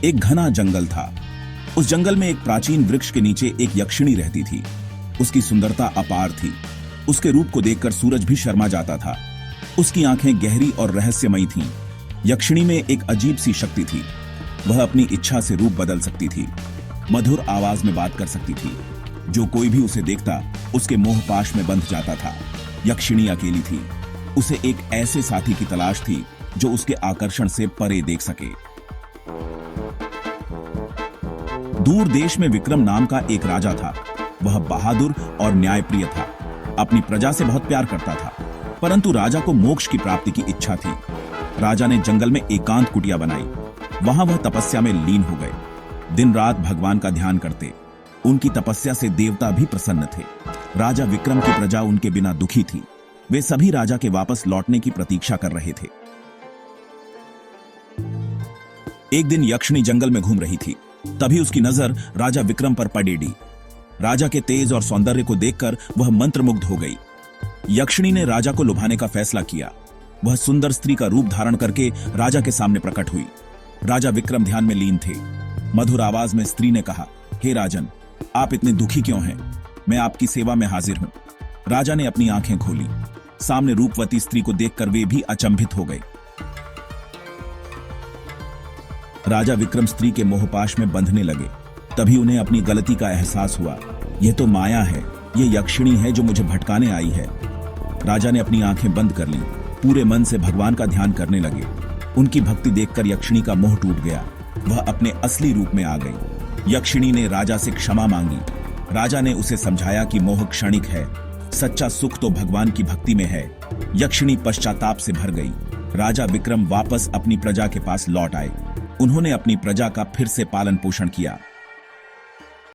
एक घना जंगल था। उस जंगल में एक प्राचीन वृक्ष के नीचे एक यक्षिणी रहती थी। उसकी सुंदरता अपार थी। उसके रूप को देखकर सूरज भी शर्मा जाता था। उसकी आंखें गहरी और रहस्यमयी थीं। यक्षिणी में एक अजीब सी शक्ति थी। वह अपनी इच्छा से रूप बदल सकती थी, मधुर आवाज में बात कर सकती थी। जो कोई भी उसे देखता उसके मोहपाश में बंध जाता था। यक्षिणी अकेली थी। उसे एक ऐसे साथी की तलाश थी जो उसके आकर्षण से परे देख सके। दूर देश में विक्रम नाम का एक राजा था। वह बहादुर और न्यायप्रिय था। अपनी प्रजा से बहुत प्यार करता था, परंतु राजा को मोक्ष की प्राप्ति की इच्छा थी। राजा ने जंगल में एकांत कुटिया बनाई। वहां वह तपस्या में लीन हो गए। दिन रात भगवान का ध्यान करते। उनकी तपस्या से देवता भी प्रसन्न थे। राजा विक्रम की प्रजा उनके बिना दुखी थी। वे सभी राजा के वापस लौटने की प्रतीक्षा कर रहे थे। एक दिन यक्षिणी जंगल में घूम रही थी। तभी उसकी नजर राजा विक्रम पर पड़ेगी। राजा के तेज और सौंदर्य को देखकर वह मंत्रमुग्ध हो गई। यक्षिणी ने राजा को लुभाने का फैसला किया। वह सुंदर स्त्री का रूप धारण करके राजा के सामने प्रकट हुई। राजा विक्रम ध्यान में लीन थे। मधुर आवाज में स्त्री ने कहा, हे राजन, आप इतने दुखी क्यों हैं? मैं आपकी सेवा में हाजिर हूं। राजा ने अपनी आंखें खोली। सामने रूपवती स्त्री को देखकर वे भी अचंभित हो गए। राजा विक्रम स्त्री के मोहपाश में बंधने लगे। तभी उन्हें अपनी गलती का एहसास हुआ। यह तो माया है। यह यक्षिणी है जो मुझे भटकाने आई है। राजा ने अपनी आंखें बंद कर ली। पूरे मन से भगवान का ध्यान करने लगे। उनकी भक्ति देखकर यक्षिणी का मोह टूट गया। वह अपने असली रूप में आ गई। यक्षिणी ने राजा से क्षमा मांगी। राजा ने उसे समझाया कि मोह क्षणिक है, सच्चा सुख तो भगवान की भक्ति में है। यक्षिणी पश्चाताप से भर गई। राजा विक्रम वापस अपनी प्रजा के पास लौट आए। उन्होंने अपनी प्रजा का फिर से पालन पोषण किया।